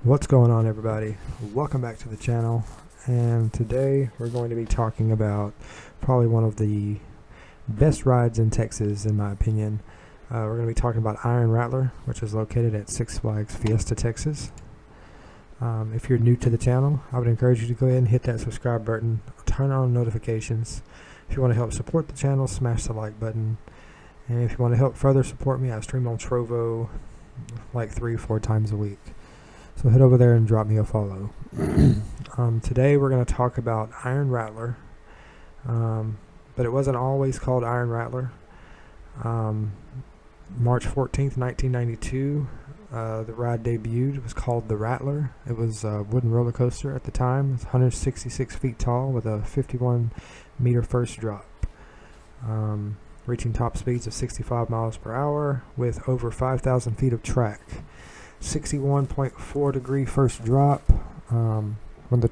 What's going on, everybody? Welcome back to the channel, and today we're going to be talking about probably one of the best rides in Texas, in my opinion. We're going to be talking about Iron Rattler, which is located at Six Flags Fiesta, Texas. If you're new to the channel, I would encourage you to go ahead and hit that subscribe button, turn on notifications. If you want to help support the channel, smash the like button. And if you want to help further support me, I stream on Trovo like 3-4 times a week. So head over there and drop me a follow. Today we're going to talk about Iron Rattler, but it wasn't always called Iron Rattler. March 14th, 1992, the ride debuted. It was called the Rattler. It was a wooden roller coaster at the time. It's 166 feet tall with a 51-meter first drop, reaching top speeds of 65 miles per hour with over 5,000 feet of track. 61.4 degree first drop. When the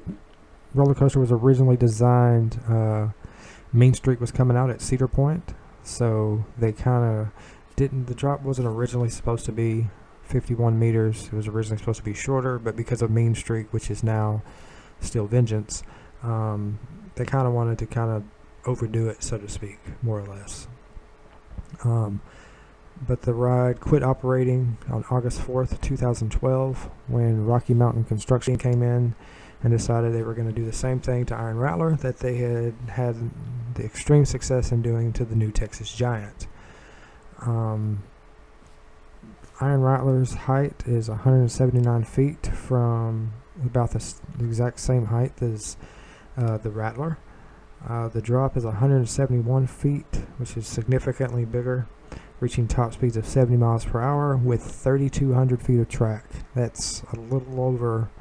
roller coaster was originally designed, Main Street was coming out at Cedar Point, so they kind of didn't. The drop wasn't originally supposed to be 51 meters. It was originally supposed to be shorter, but because of Main Street, which is now still Vengeance, they kind of wanted to kind of overdo it, so to speak, more or less. But the ride quit operating on August 4th, 2012, when Rocky Mountain Construction came in and decided they were going to do the same thing to Iron Rattler that they had had the extreme success in doing to the new Texas Giant. Iron Rattler's height is 179 feet from about the exact same height as the Rattler. The drop is 171 feet, which is significantly bigger, reaching top speeds of 70 miles per hour with 3,200 feet of track. That's a little over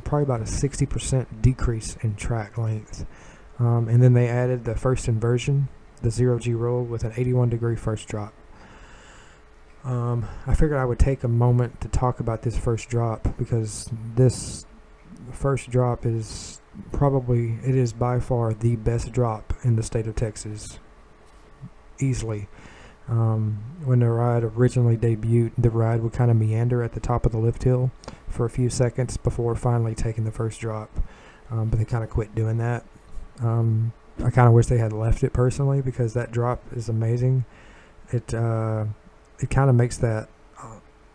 probably about a 60% decrease in track length. And then they added the first inversion, the 0G roll, with an 81 degree first drop. I figured I would take a moment to talk about this first drop, because this first drop is by far the best drop in the state of Texas. Easily. When the ride originally debuted, the ride would kind of meander at the top of the lift hill for a few seconds before finally taking the first drop, but they kind of quit doing that. I kind of wish they had left it, personally, because that drop is amazing. It kind of makes that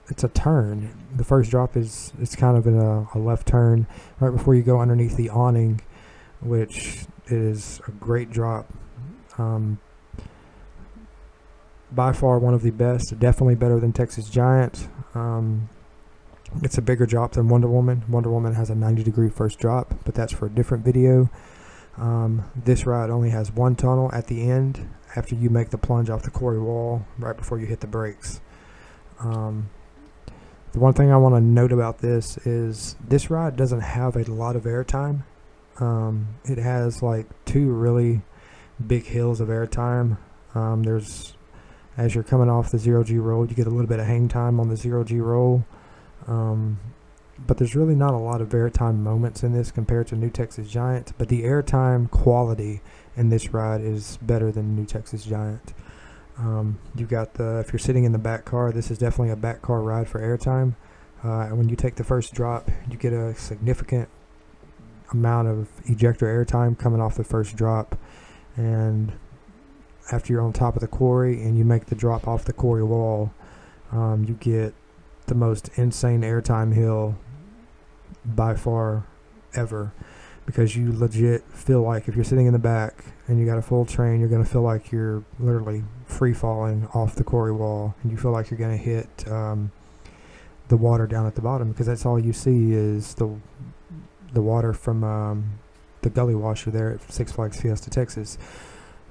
it's a turn. The first drop it's kind of in a left turn right before you go underneath the awning, which is a great drop. By far one of the best, definitely better than Texas Giant. It's a bigger drop than Wonder Woman. Wonder Woman has a 90 degree first drop, but that's for a different video. This ride only has one tunnel at the end after you make the plunge off the quarry wall right before you hit the brakes. The one thing I want to note about this is this ride doesn't have a lot of airtime. It has like two really big hills of airtime. As you're coming off the 0G roll, you get a little bit of hang time on the 0G roll, but there's really not a lot of airtime moments in this compared to New Texas Giant, but the airtime quality in this ride is better than New Texas Giant. You got if you're sitting in the back car, this is definitely a back car ride for airtime. And when you take the first drop, you get a significant amount of ejector airtime coming off the first drop, and after you're on top of the quarry and you make the drop off the quarry wall, you get the most insane airtime hill by far ever, because you legit feel like if you're sitting in the back and you got a full train, you're going to feel like you're literally free falling off the quarry wall, and you feel like you're going to hit the water down at the bottom, because that's all you see is the water from the gully washer there at Six Flags Fiesta, Texas.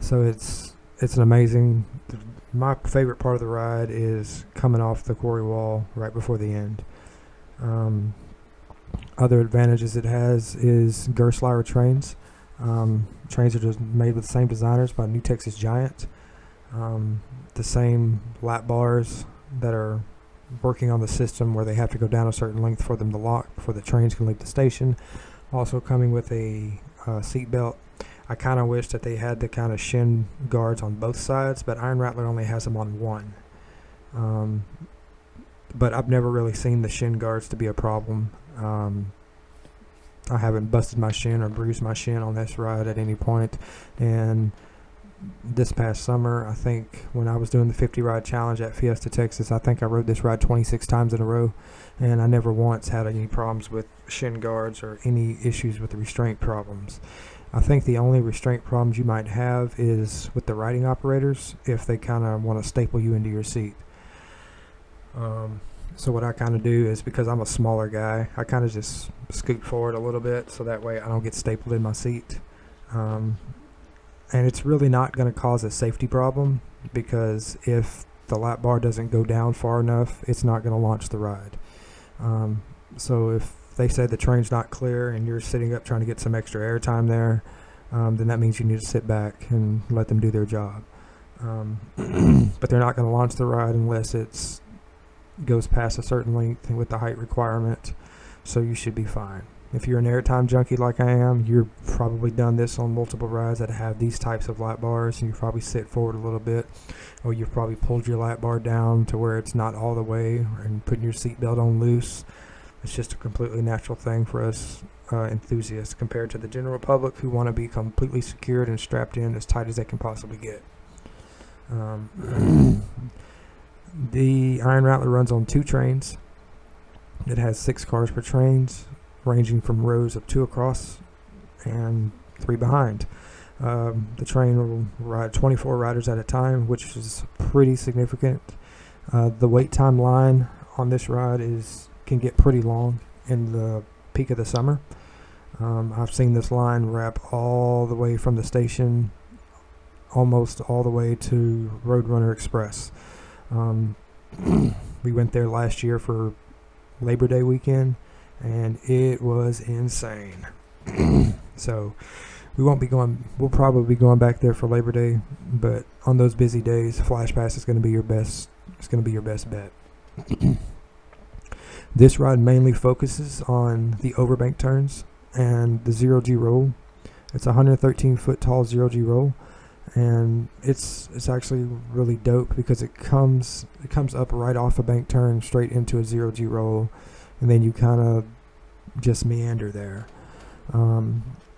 So it's an amazing. My favorite part of the ride is coming off the quarry wall right before the end. Other advantages it has is Gerstlauer trains. Trains are just made with the same designers by New Texas Giant. The same lap bars that are working on the system where they have to go down a certain length for them to lock before the trains can leave the station. Also coming with a seat belt. I kind of wish that they had the kind of shin guards on both sides, but Iron Rattler only has them on one. but I've never really seen the shin guards to be a problem. I haven't busted my shin or bruised my shin on this ride at any point. And this past summer, I think when I was doing the 50 ride challenge at Fiesta, Texas, I think I rode this ride 26 times in a row, and I never once had any problems with shin guards or any issues with the restraint problems. I think the only restraint problems you might have is with the riding operators if they kind of want to staple you into your seat. So what I kind of do is, because I'm a smaller guy, I kind of just scoot forward a little bit so that way I don't get stapled in my seat. And it's really not going to cause a safety problem, because if the lap bar doesn't go down far enough, it's not going to launch the ride. So if they say the train's not clear and you're sitting up trying to get some extra airtime there, then that means you need to sit back and let them do their job. But they're not going to launch the ride unless it's goes past a certain length with the height requirement, so you should be fine. If you're an airtime junkie like I am, you've probably done this on multiple rides that have these types of lap bars, and you probably sit forward a little bit, or you've probably pulled your lap bar down to where it's not all the way, and putting your seatbelt on loose. It's just a completely natural thing for us enthusiasts compared to the general public who want to be completely secured and strapped in as tight as they can possibly get. The Iron Rattler runs on 2 trains. It has 6 cars per trains, ranging from rows of 2 across and 3 behind. The train will ride 24 riders at a time, which is pretty significant. The wait time line on this ride can get pretty long in the peak of the summer. I've seen this line wrap all the way from the station almost all the way to Roadrunner Express. We went there last year for Labor Day weekend, and it was insane. So we'll probably be going back there for Labor Day, but on those busy days, Flash Pass is going to be your best. It's going to be your best bet. This ride mainly focuses on the overbank turns and the 0G roll. It's a 113-foot tall 0G roll, and it's actually really dope because it comes up right off a bank turn straight into a 0G roll, and then you kind of just meander there.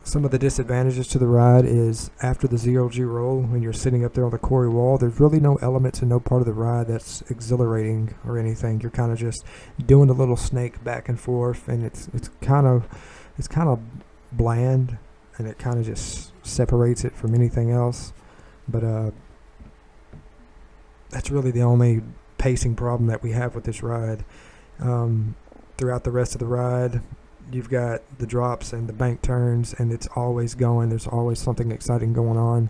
Some of the disadvantages to the ride is after the 0G roll, when you're sitting up there on the quarry wall, there's really no elements and no part of the ride that's exhilarating or anything. You're kind of just doing a little snake back and forth, and it's kind of bland, and it kind of just separates it from anything else. But that's really the only pacing problem that we have with this ride. Throughout the rest of the ride, you've got the drops and the bank turns, and it's always going. There's always something exciting going on.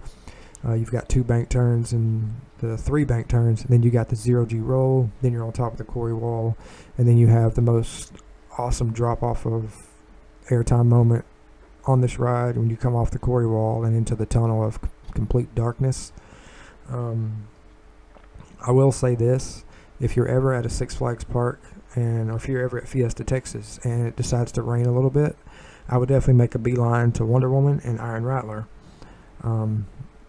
You've got 2 bank turns and the 3 bank turns, and then you got the 0G roll, then you're on top of the quarry wall, and then you have the most awesome drop off of airtime moment on this ride when you come off the quarry wall and into the tunnel of complete darkness. I will say this: if you're ever at a Six Flags park, or if you're ever at Fiesta, Texas, and it decides to rain a little bit, I would definitely make a beeline to Wonder Woman and Iron Rattler,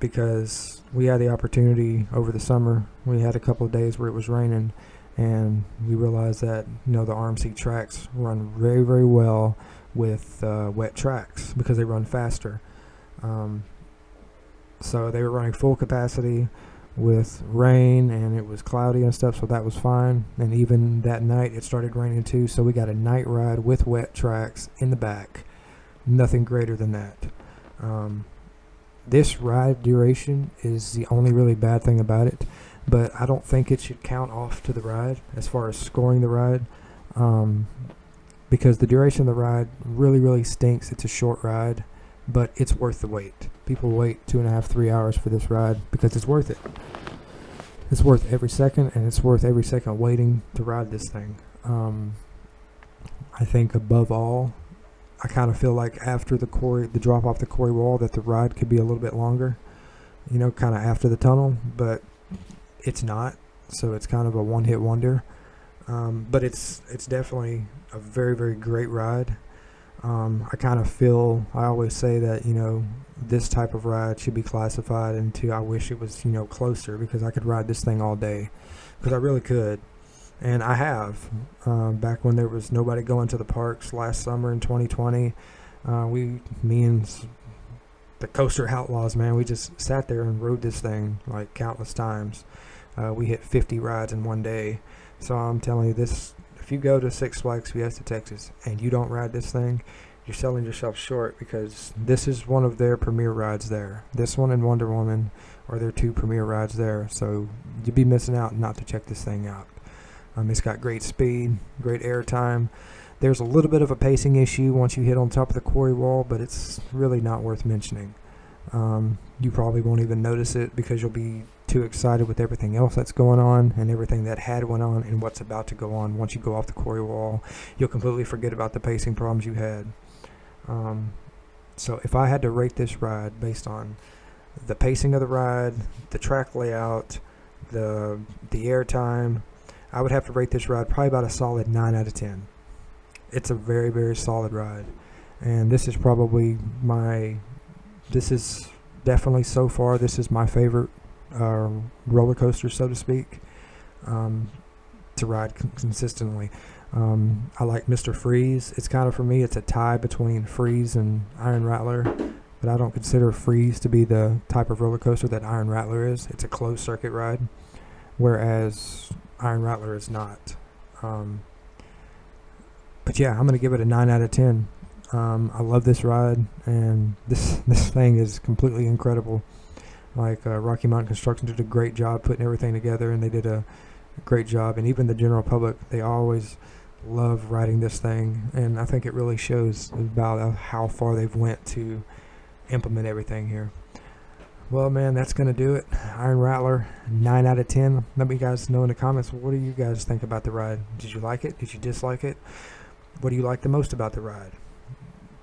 because we had the opportunity over the summer. We had a couple of days where it was raining, and we realized that the RMC tracks run very, very well with wet tracks because they run faster. So they were running full capacity with rain, and it was cloudy and stuff, so that was fine. And even that night it started raining too, so we got a night ride with wet tracks in the back. Nothing greater than that. This ride duration is the only really bad thing about it, but I don't think it should count off to the ride as far as scoring the ride, because the duration of the ride really, really stinks. It's a short ride, but it's worth the wait. People wait 2.5, 3 hours for this ride because it's worth it. It's worth every second, and it's worth every second waiting to ride this thing. I think above all, I kind of feel like after the drop off the quarry wall, that the ride could be a little bit longer, kind of after the tunnel, but it's not. So it's kind of a one-hit wonder. But it's definitely a very, very great ride. I always say that, this type of ride should be classified into, I wish it was, closer, because I could ride this thing all day, because I really could. And I have. Back when there was nobody going to the parks last summer in 2020, me and the Coaster Outlaws, man, we just sat there and rode this thing like countless times. We hit 50 rides in one day. So I'm telling you this, if you go to Six Flags Fiesta, Texas, and you don't ride this thing, you're selling yourself short, because this is one of their premier rides there. This one and Wonder Woman are their two premier rides there. So you'd be missing out not to check this thing out. It's got great speed, great airtime. There's a little bit of a pacing issue once you hit on top of the quarry wall, but it's really not worth mentioning. You probably won't even notice it because you'll be too excited with everything else that's going on and everything that had went on and what's about to go on. Once you go off the quarry wall, you'll completely forget about the pacing problems you had. So if I had to rate this ride based on the pacing of the ride, the track layout, the airtime, I would have to rate this ride probably about a solid 9 out of 10. It's a very, very solid ride. And this is probably this is definitely so far, this is my favorite roller coaster, so to speak, to ride consistently. I like Mr. Freeze. It's kind of, for me, it's a tie between Freeze and Iron Rattler, but I don't consider Freeze to be the type of roller coaster that Iron Rattler is. It's a closed circuit ride, whereas Iron Rattler is not. But yeah, I'm going to give it a 9 out of 10. I love this ride, and this thing is completely incredible. Like, Rocky Mountain Construction did a great job putting everything together, and they did a great job. And even the general public, they always love riding this thing, and I think it really shows about how far they've went to implement everything here. Well, man, that's going to do it. Iron Rattler, 9 out of 10. Let me guys know in the comments, what do you guys think about the ride? Did you like it? Did you dislike it? What do you like the most about the ride?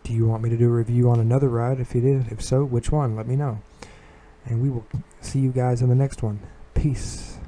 Do you want me to do a review on another ride? If you did, if so, which one? Let me know. And we will see you guys in the next one. Peace.